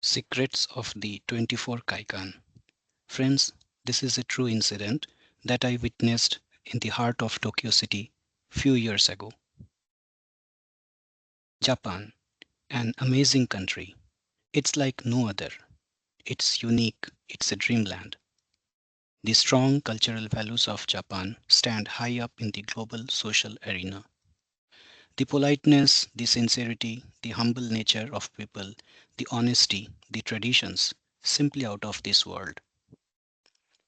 Secrets of the 24 Kaikan. Friends, this is a true incident that I witnessed in the heart of Tokyo City few years ago. Japan, an amazing country. It's like no other. It's unique. It's a dreamland. The strong cultural values of Japan stand high up in the global social arena. The politeness, the sincerity, the humble nature of people, the honesty, the traditions, simply out of this world.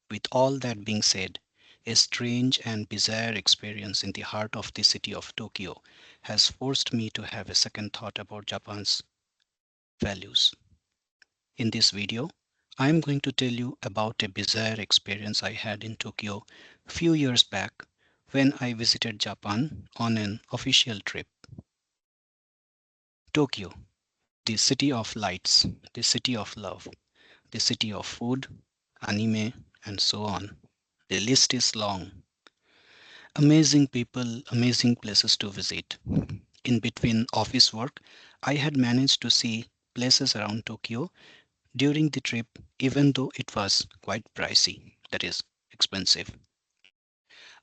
With all that being said, a strange and bizarre experience in the heart of the city of Tokyo has forced me to have a second thought about Japan's values. In this video, I am going to tell you about a bizarre experience I had in Tokyo a few years back when I visited Japan on an official trip. Tokyo, the city of lights, the city of love, the city of food, anime, and so on. The list is long. Amazing people, amazing places to visit. In between office work, I had managed to see places around Tokyo during the trip, even though it was quite pricey, that is, expensive.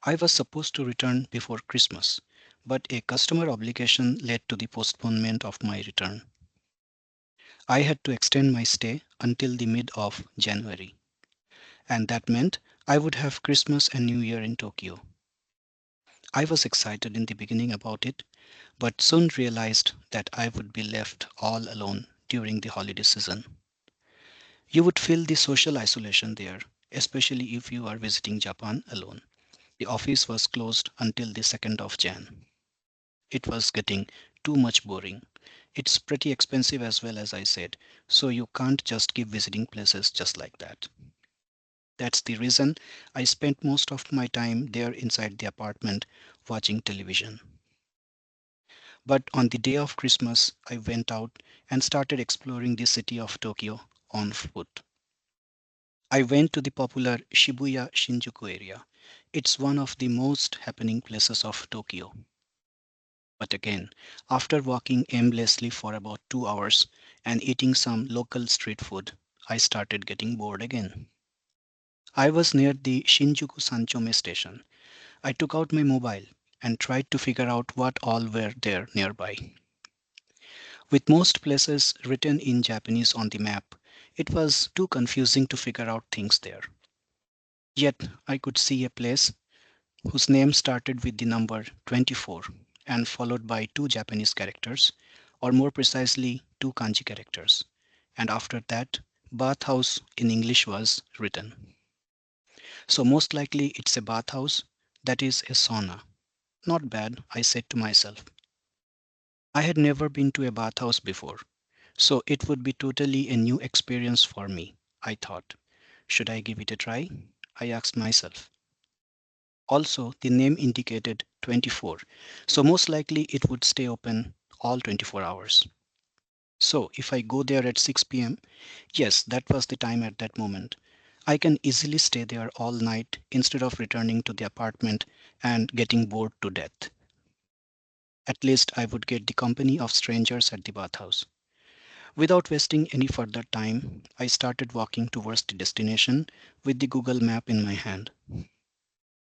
I was supposed to return before Christmas, but a customer obligation led to the postponement of my return. I had to extend my stay until the mid of January, and that meant I would have Christmas and New Year in Tokyo. I was excited in the beginning about it, but soon realized that I would be left all alone during the holiday season. You would feel the social isolation there, especially if you are visiting Japan alone. The office was closed until the 2nd of Jan. It was getting too much boring. It's pretty expensive as well, as I said, so you can't just keep visiting places just like that. That's the reason I spent most of my time there inside the apartment watching television. But on the day of Christmas, I went out and started exploring the city of Tokyo on foot. I went to the popular Shibuya Shinjuku area. It's one of the most happening places of Tokyo. But again, after walking aimlessly for about 2 hours and eating some local street food, I started getting bored again. I was near the Shinjuku Sanchome station. I took out my mobile and tried to figure out what all were there nearby. With most places written in Japanese on the map, it was too confusing to figure out things there. Yet I could see a place whose name started with the number 24 and followed by two Japanese characters, or more precisely, two kanji characters. And after that, bathhouse in English was written. So, most likely, it's a bathhouse, that is a sauna. Not bad, I said to myself. I had never been to a bathhouse before, so it would be totally a new experience for me, I thought. Should I give it a try? I asked myself. Also, the name indicated 24, so most likely it would stay open all 24 hours. So, if I go there at 6 pm, yes, that was the time at that moment, I can easily stay there all night instead of returning to the apartment and getting bored to death. At least I would get the company of strangers at the bathhouse. Without wasting any further time, I started walking towards the destination with the Google map in my hand.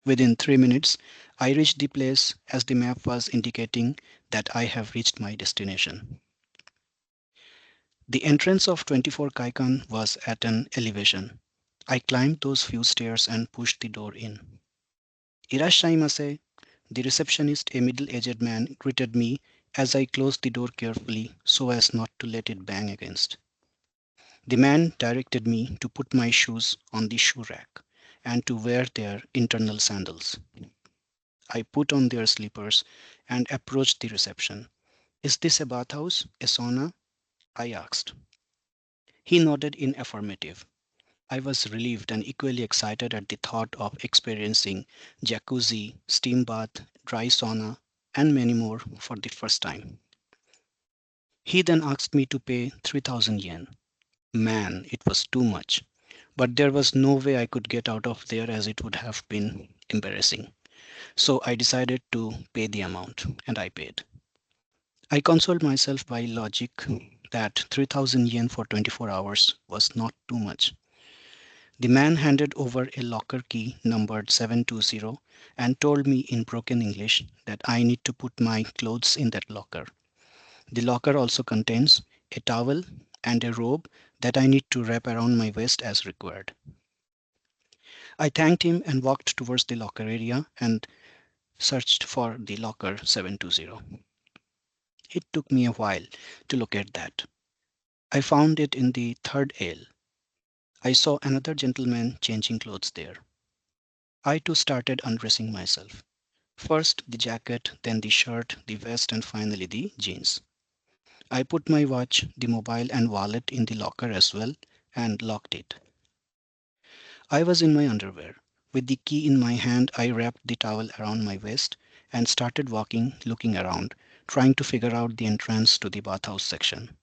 Within 3 minutes, I reached the place as the map was indicating that I have reached my destination. The entrance of 24 Kaikan was at an elevation. I climbed those few stairs and pushed the door in. Irashaimase, the receptionist, a middle-aged man, greeted me as I closed the door carefully so as not to let it bang against. The man directed me to put my shoes on the shoe rack and to wear their internal sandals. I put on their slippers and approached the reception. Is this a bathhouse, a sauna? I asked. He nodded in affirmative. I was relieved and equally excited at the thought of experiencing jacuzzi, steam bath, dry sauna, and many more for the first time. He then asked me to pay 3000 yen. Man, it was too much. But there was no way I could get out of there as it would have been embarrassing. So I decided to pay the amount, and I paid. I consoled myself by logic. that 3000 yen for 24 hours was not too much. The man handed over a locker key numbered 720 and told me in broken English that I need to put my clothes in that locker. The locker also contains a towel and a robe that I need to wrap around my waist as required. I thanked him and walked towards the locker area and searched for the locker 720. It took me a while to locate that. I found it in the third aisle. I saw another gentleman changing clothes there. I too started undressing myself. First the jacket, then the shirt, the vest, and finally the jeans. I put my watch, the mobile, and wallet in the locker as well and locked it. I was in my underwear. With the key in my hand, I wrapped the towel around my waist and started walking, looking around, trying to figure out the entrance to the bathhouse section.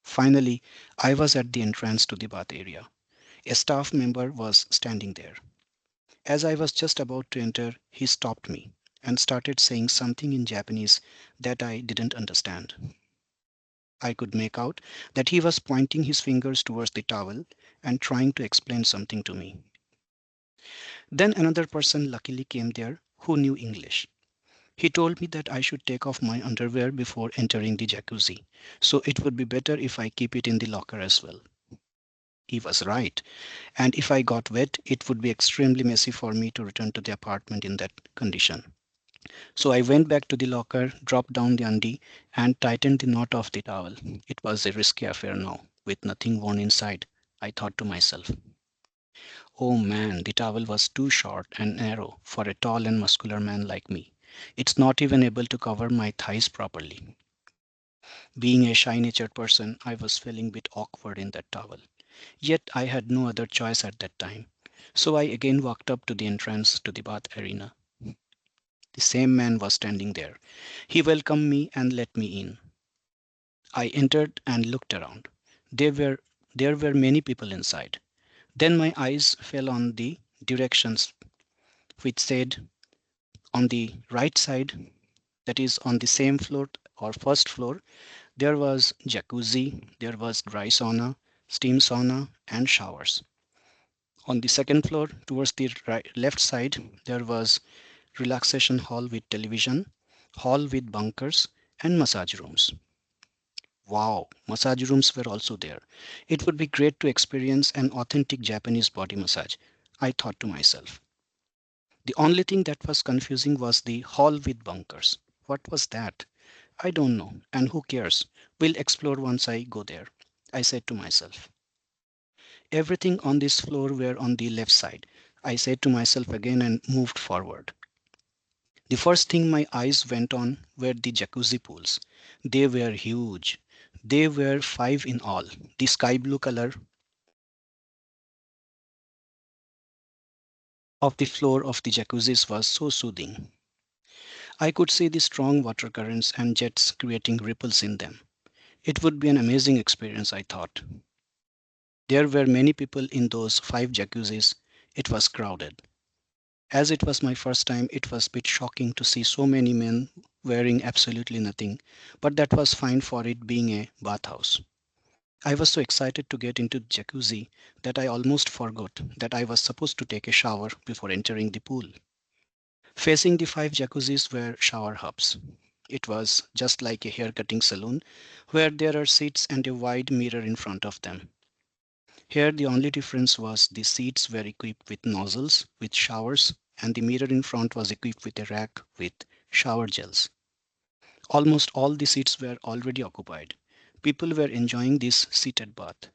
Finally, I was at the entrance to the bath area. A staff member was standing there. As I was just about to enter, he stopped me and started saying something in Japanese that I didn't understand. I could make out that he was pointing his fingers towards the towel and trying to explain something to me. Then another person luckily came there who knew English. He told me that I should take off my underwear before entering the jacuzzi, so it would be better if I keep it in the locker as well. He was right, and if I got wet, it would be extremely messy for me to return to the apartment in that condition. So I went back to the locker, dropped down the undie, and tightened the knot of the towel. It was a risky affair now, with nothing worn inside, I thought to myself. Oh man, the towel was too short and narrow for a tall and muscular man like me. It's not even able to cover my thighs properly. Being a shy-natured person, I was feeling a bit awkward in that towel. Yet I had no other choice at that time. So I again walked up to the entrance to the bath arena. The same man was standing there. He welcomed me and let me in. I entered and looked around. There were there were many people inside. Then my eyes fell on the directions which said on the right side, that is on the same floor or first floor, there was jacuzzi, there was dry sauna, steam sauna, and showers. On the second floor, towards the left side, there was relaxation hall with television, hall with bunkers, and massage rooms. Wow, massage rooms were also there. It would be great to experience an authentic Japanese body massage, I thought to myself. The only thing that was confusing was the hall with bunkers. What was that? I don't know, and who cares? We'll explore once I go there, I said to myself. Everything on this floor were on the left side, I said to myself again and moved forward. The first thing my eyes went on were the jacuzzi pools. They were huge. They were five in all. The sky blue color of the floor of the jacuzzis was so soothing. I could see the strong water currents and jets creating ripples in them. It would be an amazing experience, I thought. There were many people in those five jacuzzis. It was crowded. As it was my first time, it was a bit shocking to see so many men wearing absolutely nothing, but that was fine for it being a bathhouse. I was so excited to get into the jacuzzi that I almost forgot that I was supposed to take a shower before entering the pool. Facing the five jacuzzis were shower hubs. It was just like a hair cutting salon where there are seats and a wide mirror in front of them. Here, the only difference was the seats were equipped with nozzles, with showers, and the mirror in front was equipped with a rack with shower gels. Almost all the seats were already occupied. People were enjoying this seated bath.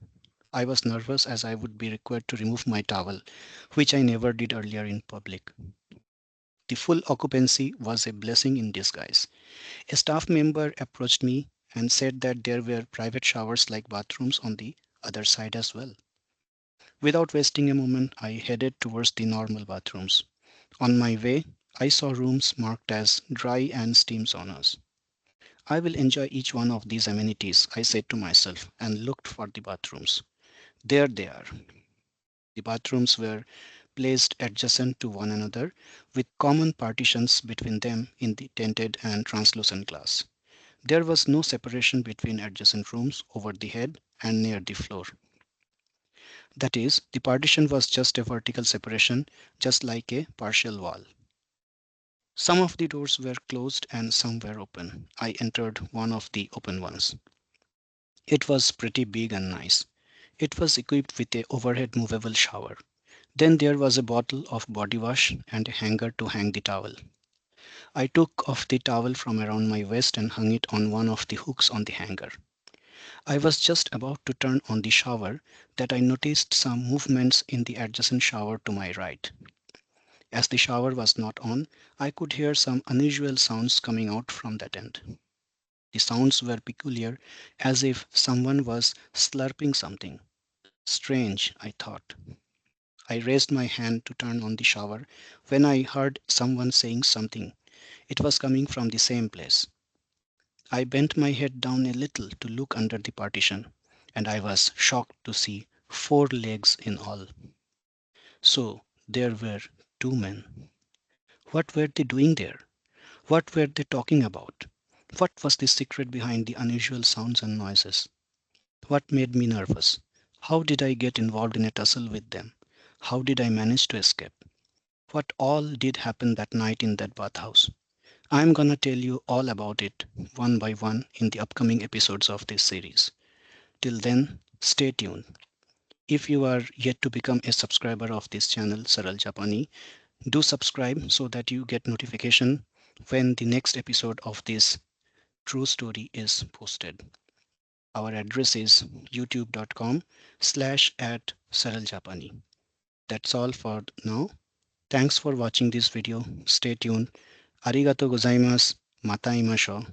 I was nervous as I would be required to remove my towel, which I never did earlier in public. The full occupancy was a blessing in disguise. A staff member approached me and said that there were private showers like bathrooms on the other side as well. Without wasting a moment, I headed towards the normal bathrooms. On my way, I saw rooms marked as dry and steam saunas. I will enjoy each one of these amenities, I said to myself and looked for the bathrooms. There they are. The bathrooms were placed adjacent to one another with common partitions between them in the tinted and translucent glass. There was no separation between adjacent rooms over the head and near the floor. That is, the partition was just a vertical separation, just like a partial wall. Some of the doors were closed and some were open. I entered one of the open ones. It was pretty big and nice. It was equipped with a overhead movable shower. Then there was a bottle of body wash and a hanger to hang the towel. I took off the towel from around my waist and hung it on one of the hooks on the hanger. I was just about to turn on the shower that I noticed some movements in the adjacent shower to my right. As the shower was not on, I could hear some unusual sounds coming out from that end. The sounds were peculiar, as if someone was slurping something. Strange, I thought. I raised my hand to turn on the shower when I heard someone saying something. It was coming from the same place. I bent my head down a little to look under the partition, and I was shocked to see 4 legs in all. So there were 2 men. What were they doing there? What were they talking about? What was the secret behind the unusual sounds and noises? What made me nervous? How did I get involved in a tussle with them? How did I manage to escape? What all did happen that night in that bathhouse? I'm gonna tell you all about it one by one in the upcoming episodes of this series. Till then, stay tuned. If you are yet to become a subscriber of this channel, Saral Japani, do subscribe so that you get notification when the next episode of this true story is posted. Our address is youtube.com/at Saral Japani. That's all for now. Thanks for watching this video. Stay tuned. Arigato gozaimasu. Mata imasho.